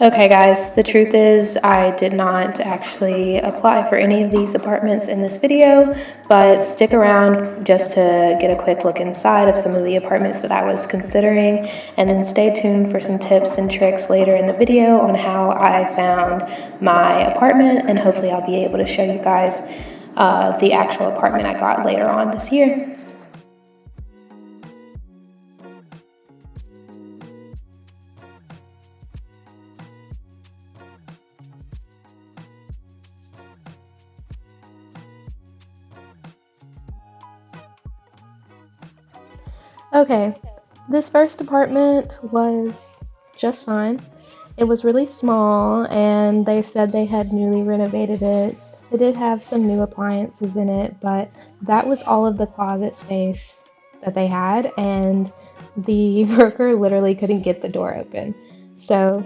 Okay, guys, the truth is I did not actually apply for any of these apartments in this video, but stick around just to get a quick look inside of some of the apartments that I was considering, and then stay tuned for some tips and tricks later in the video on how I found my apartment, and hopefully I'll be able to show you guys the actual apartment I got later on this year. Okay, this first apartment was just fine. It was really small, and they said they had newly renovated it. It did have some new appliances in it, but that was all of the closet space that they had, and the worker literally couldn't get the door open. So,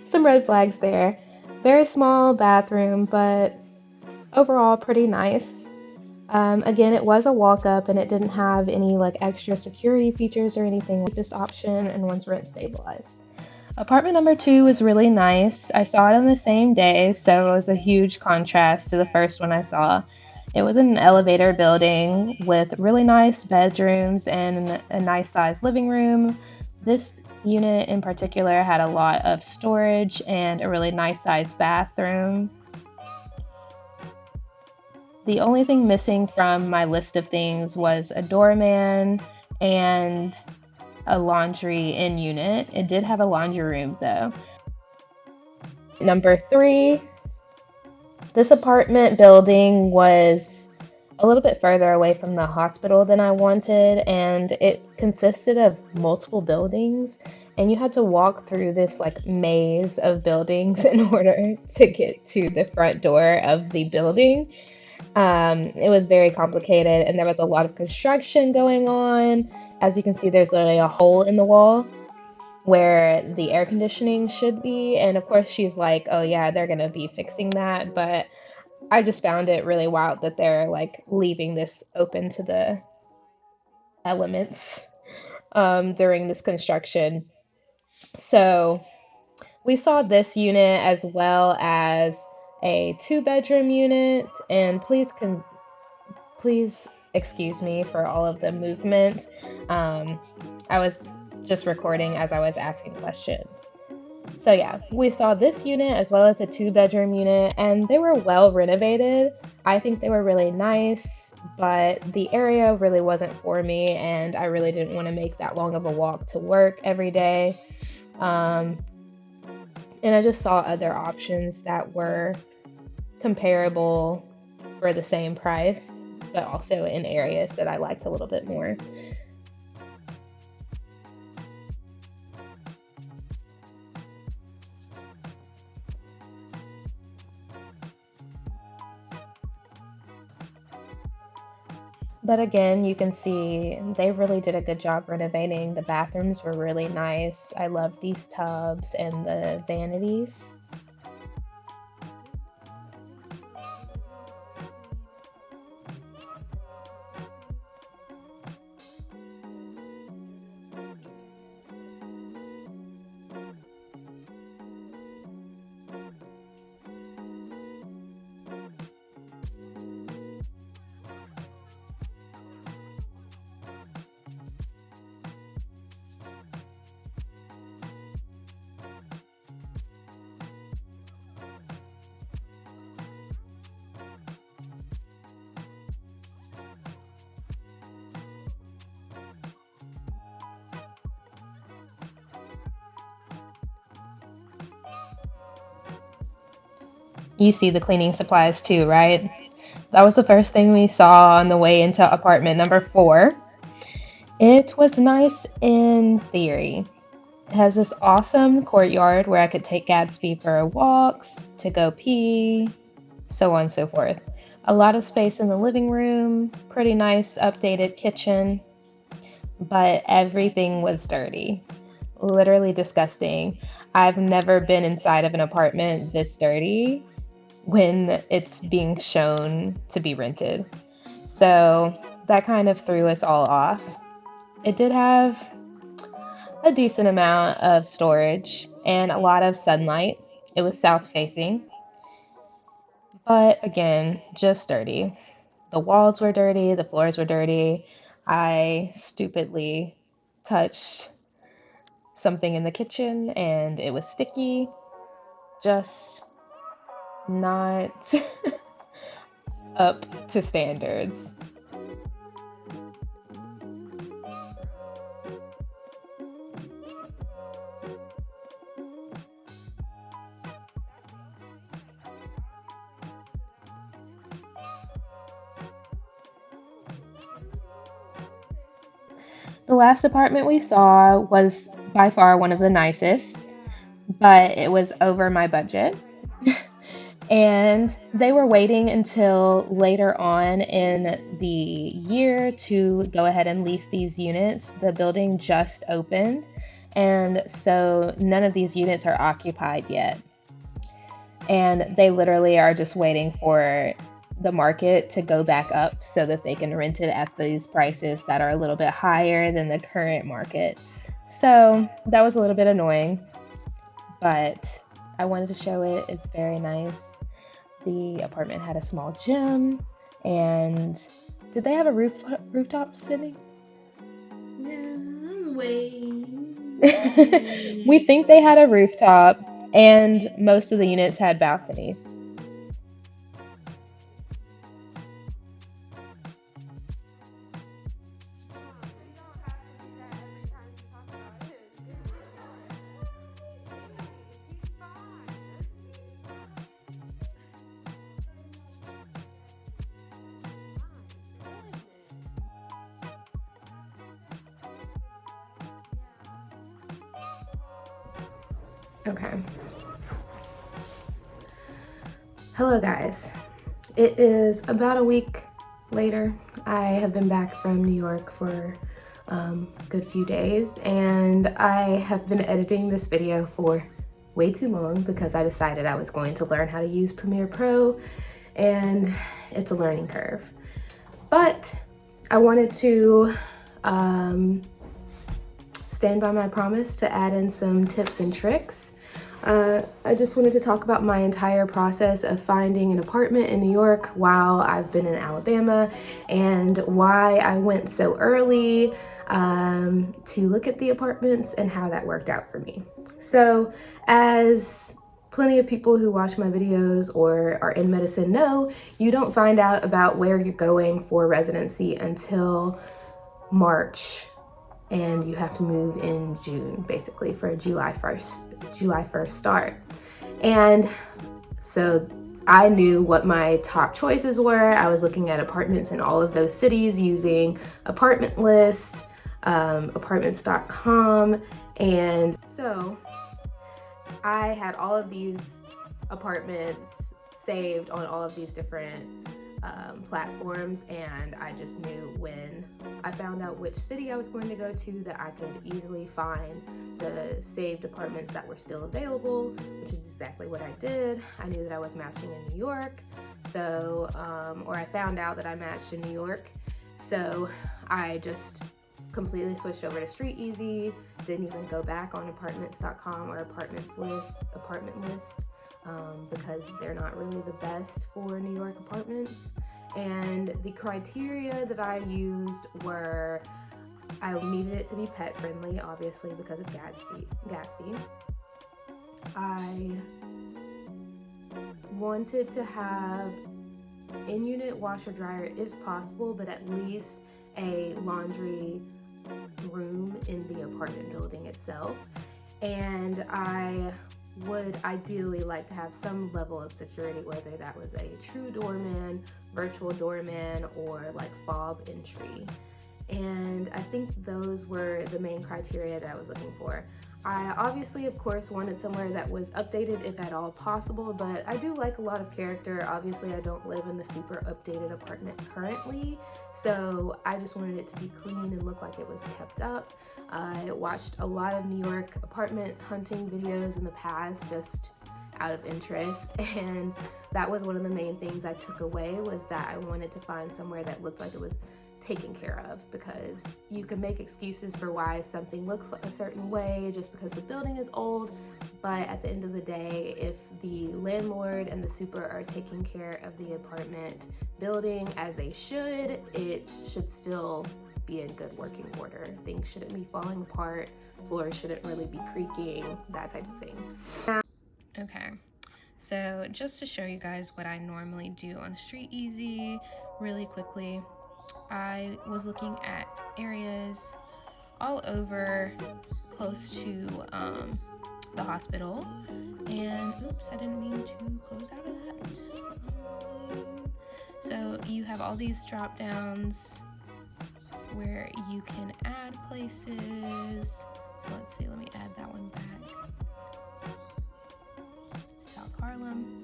some red flags there. Very small bathroom, but overall pretty nice. Again, it was a walk-up and it didn't have any like extra security features or anything. Cheapest option and one's rent stabilized. Apartment number 2 was really nice. I saw it on the same day, so it was a huge contrast to the first one I saw. It was in an elevator building with really nice bedrooms and a nice sized living room. This unit in particular had a lot of storage and a really nice sized bathroom. The only thing missing from my list of things was a doorman and a laundry in unit. It did have a laundry room though. Number 3, this apartment building was a little bit further away from the hospital than I wanted, and it consisted of multiple buildings, and you had to walk through this like maze of buildings in order to get to the front door of the building. It was very complicated, and there was a lot of construction going on. As you can see, there's literally a hole in the wall where the air conditioning should be. And of course, she's like, oh, yeah, they're going to be fixing that. But I just found it really wild that they're like leaving this open to the elements during this construction. So we saw this unit as well as a 2-bedroom unit. And please excuse me for all of the movement. I was just recording as I was asking questions. So yeah, we saw this unit as well as a 2-bedroom unit, and they were well renovated. I think they were really nice, but the area really wasn't for me, and I really didn't want to make that long of a walk to work every day. And I just saw other options that were comparable for the same price, but also in areas that I liked a little bit more. But again, you can see they really did a good job renovating. The bathrooms were really nice. I loved these tubs and the vanities. You see the cleaning supplies too, right? That was the first thing we saw on the way into apartment number 4. It was nice in theory. It has this awesome courtyard where I could take Gatsby for walks, to go pee, so on and so forth. A lot of space in the living room, pretty nice updated kitchen, but everything was dirty. Literally disgusting. I've never been inside of an apartment this dirty when it's being shown to be rented. So that kind of threw us all off. It did have a decent amount of storage and a lot of sunlight. It was south facing, but again, just dirty. The walls were dirty, the floors were dirty. I stupidly touched something in the kitchen and it was sticky. Just not up to standards. The last apartment we saw was by far one of the nicest, but it was over my budget. And they were waiting until later on in the year to go ahead and lease these units. The building just opened, and so none of these units are occupied yet. And they literally are just waiting for the market to go back up so that they can rent it at these prices that are a little bit higher than the current market. So that was a little bit annoying, but I wanted to show it. It's very nice. The apartment had a small gym, and did they have a rooftop sitting? No, wait. We think they had a rooftop, and most of the units had balconies. Okay. Hello, guys. It is about a week later. I have been back from New York for a good few days, and I have been editing this video for way too long because I decided I was going to learn how to use Premiere Pro, and it's a learning curve. But I wanted to stand by my promise to add in some tips and tricks. I just wanted to talk about my entire process of finding an apartment in New York while I've been in Alabama, and why I went so early to look at the apartments and how that worked out for me. So, as plenty of people who watch my videos or are in medicine know, you don't find out about where you're going for residency until March, and you have to move in June, basically, for a July 1st start. And so I knew what my top choices were. I was looking at apartments in all of those cities using Apartment List, apartments.com, and so I had all of these apartments saved on all of these different platforms, and I just knew when I found out which city I was going to go to that I could easily find the saved apartments that were still available, which is exactly what I did. I knew that I was matching in New York, so or I found out that I matched in New York, so I just completely switched over to Street Easy. Didn't even go back on apartments.com or apartment list. Because they're not really the best for New York apartments. And the criteria that I used were, I needed it to be pet friendly, obviously, because of Gatsby. I wanted to have in-unit washer dryer if possible, but at least a laundry room in the apartment building itself. And I would ideally like to have some level of security, whether that was a true doorman, virtual doorman, or like fob entry. And I think those were the main criteria that I was looking for. I obviously, of course, wanted somewhere that was updated if at all possible, but I do like a lot of character. Obviously, I don't live in the super updated apartment currently, so I just wanted it to be clean and look like it was kept up. I watched a lot of New York apartment hunting videos in the past just out of interest, and that was one of the main things I took away, was that I wanted to find somewhere that looked like it was taken care of, because you can make excuses for why something looks a certain way just because the building is old, but at the end of the day, if the landlord and the super are taking care of the apartment building as they should, it should still be in good working order. Things shouldn't be falling apart, floors shouldn't really be creaking, that type of thing. Okay, so just to show you guys what I normally do on Street Easy really quickly, I was looking at areas all over close to the hospital, and oops, I didn't mean to close out of that. So you have all these drop downs where you can add places. So let's see, let me add that one back. South Harlem.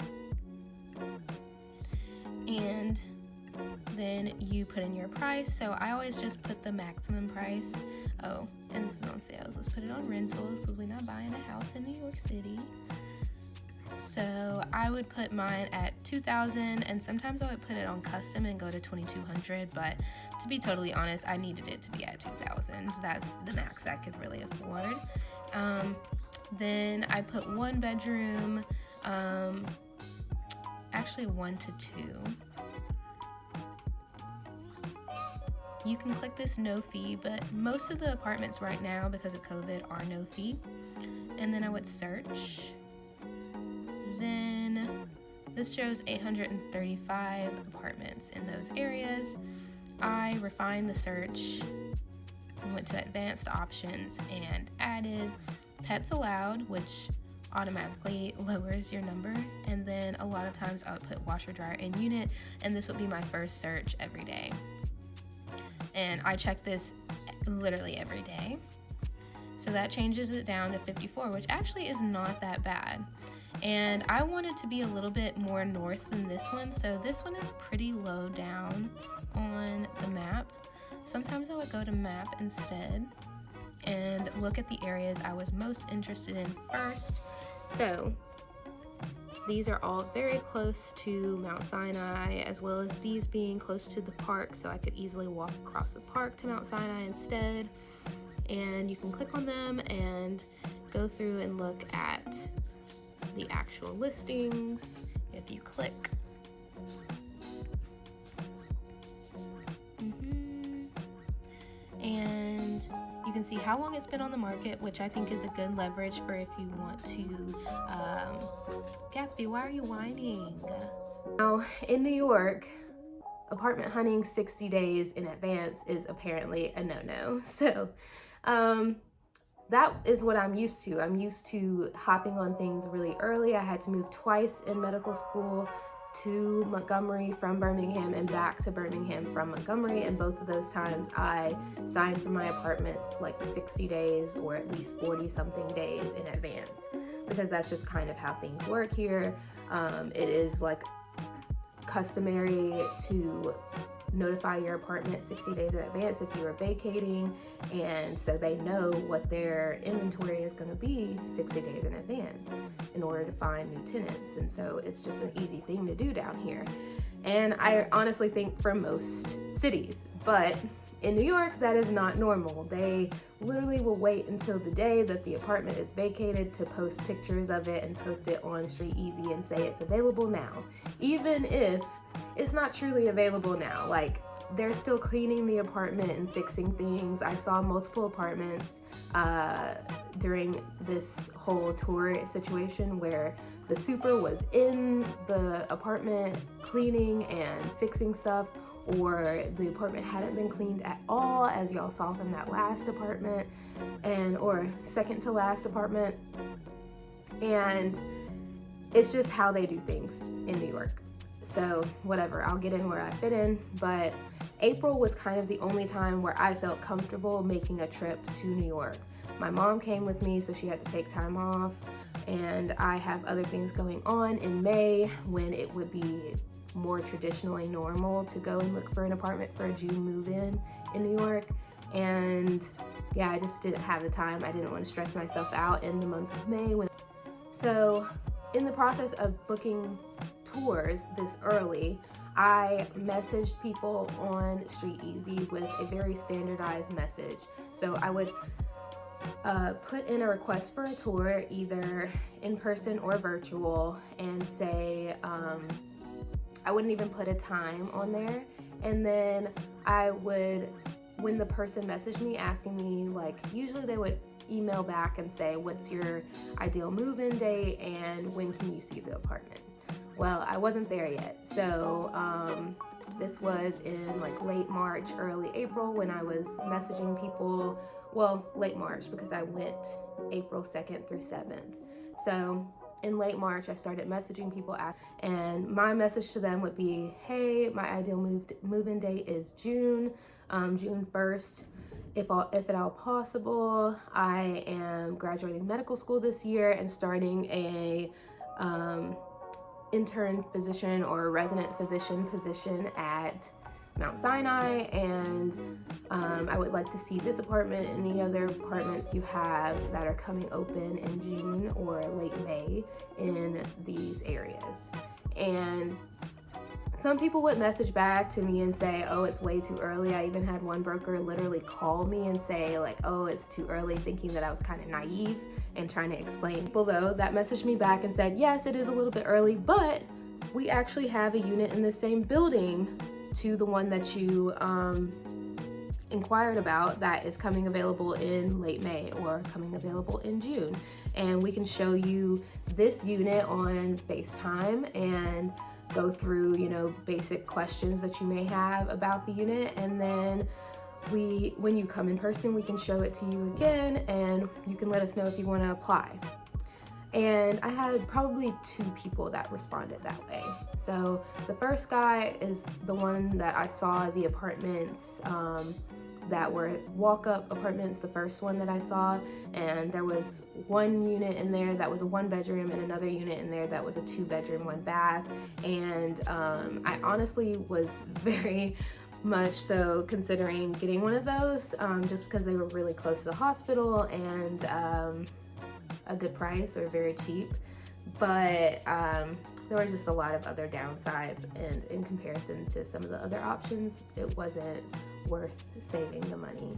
And then you put in your price. So I always just put the maximum price. Oh, and this is on sales. Let's put it on rentals, so we're not buying a house in New York City. So I would put mine at $2,000, and sometimes I would put it on custom and go to $2,200, but to be totally honest, I needed it to be at $2,000. That's the max I could really afford. Then I put 1 bedroom, actually 1 to 2. You can click this no fee, but most of the apartments right now, because of COVID, are no fee. And then I would search. Then this shows 835 apartments in those areas. I refined the search, went to advanced options, and added pets allowed, which automatically lowers your number. And then a lot of times I would put washer, dryer, and unit, and this would be my first search every day. And I check this literally every day. So that changes it down to 54, which actually is not that bad. And I wanted to be a little bit more north than this one, so this one is pretty low down on the map. Sometimes I would go to map instead and look at the areas I was most interested in first. So these are all very close to Mount Sinai, as well as these being close to the park, so I could easily walk across the park to Mount Sinai instead. And you can click on them and go through and look at the actual listings. If you click, and you can see how long it's been on the market, which I think is a good leverage for if you want to, Gatsby, why are you whining? Now, in New York, apartment hunting 60 days in advance is apparently a no-no. So, that is what I'm used to. I'm used to hopping on things really early. I had to move twice in medical school to Montgomery from Birmingham and back to Birmingham from Montgomery, and both of those times I signed for my apartment like 60 days or at least 40 something days in advance, because that's just kind of how things work here. It is like customary to notify your apartment 60 days in advance if you are vacating, and so they know what their inventory is going to be 60 days in advance in order to find new tenants. And so it's just an easy thing to do down here, and I honestly think for most cities, but in New York that is not normal. They literally will wait until the day that the apartment is vacated to post pictures of it and post it on Street Easy and say it's available now, even if it's not truly available now. Like, they're still cleaning the apartment and fixing things. I saw multiple apartments during this whole tour situation where the super was in the apartment cleaning and fixing stuff, or the apartment hadn't been cleaned at all, as y'all saw from that last apartment, or second to last apartment. And it's just how they do things in New York. So whatever, I'll get in where I fit in. But April was kind of the only time where I felt comfortable making a trip to New York. My mom came with me, so she had to take time off, and I have other things going on in May when it would be more traditionally normal to go and look for an apartment for a June move-in in New York. And yeah, I just didn't have the time. I didn't want to stress myself out in the month of May. So in the process of booking tours this early, I messaged people on Street Easy with a very standardized message. So I would put in a request for a tour, either in person or virtual, and say, I wouldn't even put a time on there. And then I would, when the person messaged me asking me, like, usually they would email back and say, what's your ideal move-in date and when can you see the apartment? Well, I wasn't there yet. So this was in like late March, early April when I was messaging people. Well, late March, because I went April 2nd through 7th. So in late March, I started messaging people, and my message to them would be, hey, my ideal move-in date is June 1st. If at all possible. I am graduating medical school this year and starting a intern physician or resident physician position at Mount Sinai, and I would like to see this apartment and any other apartments you have that are coming open in June or late May in these areas. And some people would message back to me and say, oh, it's way too early. I even had one broker literally call me and say, like, oh, it's too early, thinking that I was kind of naive and trying to explain. People, though, that messaged me back and said, yes, it is a little bit early, but we actually have a unit in the same building to the one that you inquired about that is coming available in late May or coming available in June. And we can show you this unit on FaceTime and go through, basic questions that you may have about the unit. And then when you come in person, we can show it to you again and you can let us know if you want to apply. And I had probably 2 people that responded that way. So the first guy is the one that I saw the apartments that were walk-up apartments, the first one that I saw, and there was one unit in there that was a 1-bedroom and another unit in there that was a 2-bedroom, 1-bath. And I honestly was very much so considering getting one of those just because they were really close to the hospital and a good price. They were very cheap, but there were just a lot of other downsides, and in comparison to some of the other options, it wasn't worth saving the money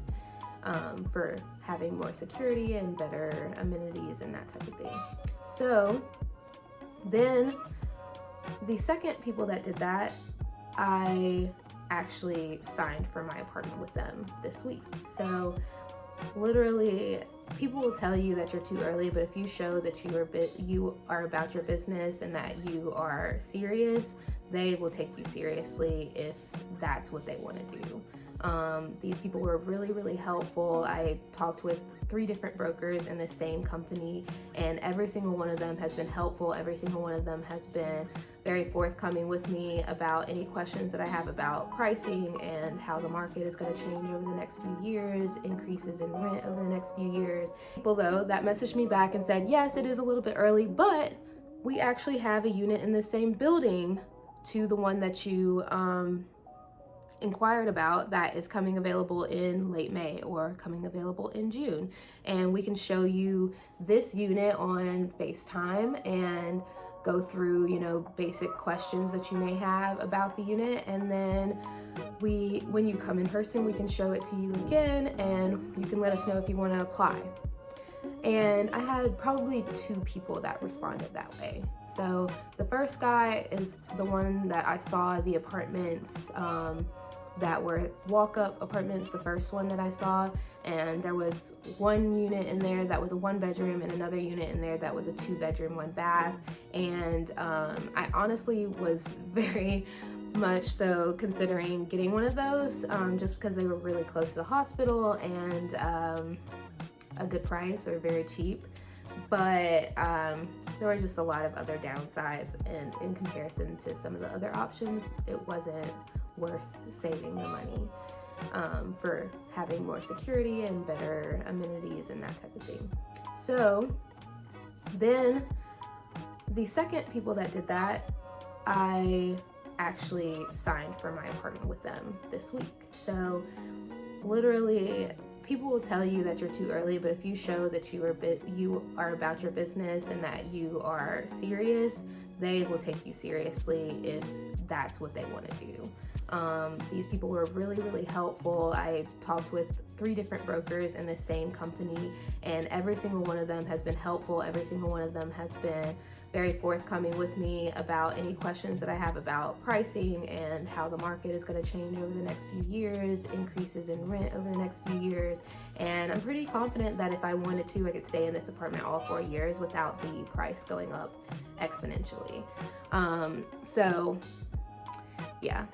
for having more security and better amenities and that type of thing. So then the second people that did that, I actually signed for my apartment with them this week. So literally, people will tell you that you're too early, but if you show that you are about your business and that you are serious, they will take you seriously if that's what they want to do. These people were really, really helpful. I talked with 3 different brokers in the same company, and every single one of them has been helpful. Every single one of them has been very forthcoming with me about any questions that I have about pricing and how the market is going to change over the next few years, increases in rent over the next few years. People, though, that messaged me back and said, yes, it is a little bit early, but we actually have a unit in the same building to the one that you inquired about that is coming available in late May or coming available in June. And we can show you this unit on FaceTime and go through, basic questions that you may have about the unit. And then when you come in person, we can show it to you again and you can let us know if you want to apply. And I had probably 2 people that responded that way. So the first guy is the one that I saw the apartments that were walk-up apartments, the first one that I saw, and there was one unit in there that was a 1-bedroom and another unit in there that was a 2-bedroom, 1-bath. And I honestly was very much so considering getting one of those just because they were really close to the hospital and a good price. They were very cheap, but there were just a lot of other downsides, and in comparison to some of the other options, it wasn't worth saving the money for having more security and better amenities and that type of thing. So then the second people that did that, I actually signed for my apartment with them this week. So literally, people will tell you that you're too early, but if you show that you are about your business and that you are serious, they will take you seriously if that's what they want to do. These people were really, really helpful. I talked with 3 different brokers in the same company, and every single one of them has been helpful. Every single one of them has been very forthcoming with me about any questions that I have about pricing and how the market is going to change over the next few years, increases in rent over the next few years. And I'm pretty confident that if I wanted to, I could stay in this apartment all 4 years without the price going up exponentially. So yeah,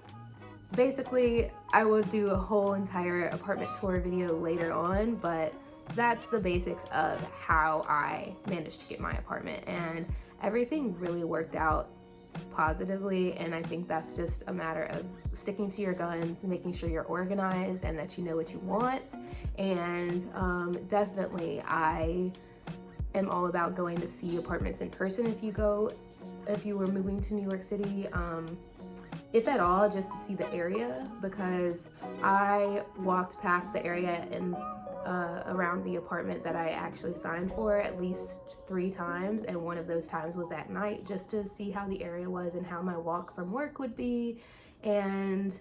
basically I will do a whole entire apartment tour video later on, but that's the basics of how I managed to get my apartment, and everything really worked out positively. And I think that's just a matter of sticking to your guns, making sure you're organized and that you know what you want. And definitely I am all about going to see apartments in person if you were moving to New York City, if at all, just to see the area, because I walked past the area and around the apartment that I actually signed for at least 3 times, and one of those times was at night, just to see how the area was and how my walk from work would be. And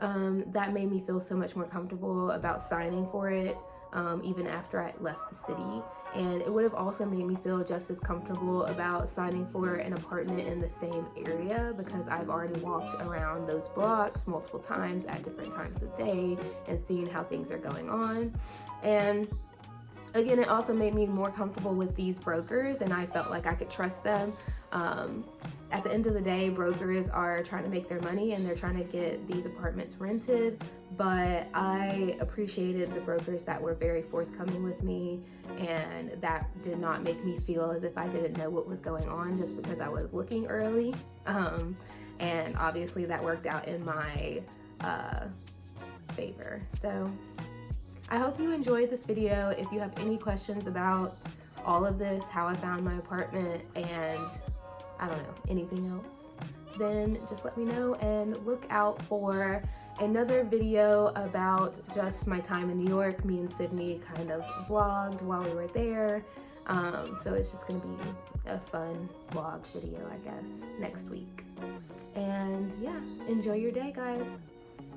that made me feel so much more comfortable about signing for it, even after I left the city. And it would have also made me feel just as comfortable about signing for an apartment in the same area, because I've already walked around those blocks multiple times at different times of day and seeing how things are going on. And again, it also made me more comfortable with these brokers, and I felt like I could trust them. At the end of the day, brokers are trying to make their money and they're trying to get these apartments rented, but I appreciated the brokers that were very forthcoming with me, and that did not make me feel as if I didn't know what was going on just because I was looking early. And obviously that worked out in my favor. So I hope you enjoyed this video. If you have any questions about all of this, how I found my apartment, and I don't know, anything else, then just let me know, and look out for another video about just my time in New York. Me and Sydney kind of vlogged while we were there. So it's just gonna be a fun vlog video, I guess, next week. And yeah, enjoy your day, guys.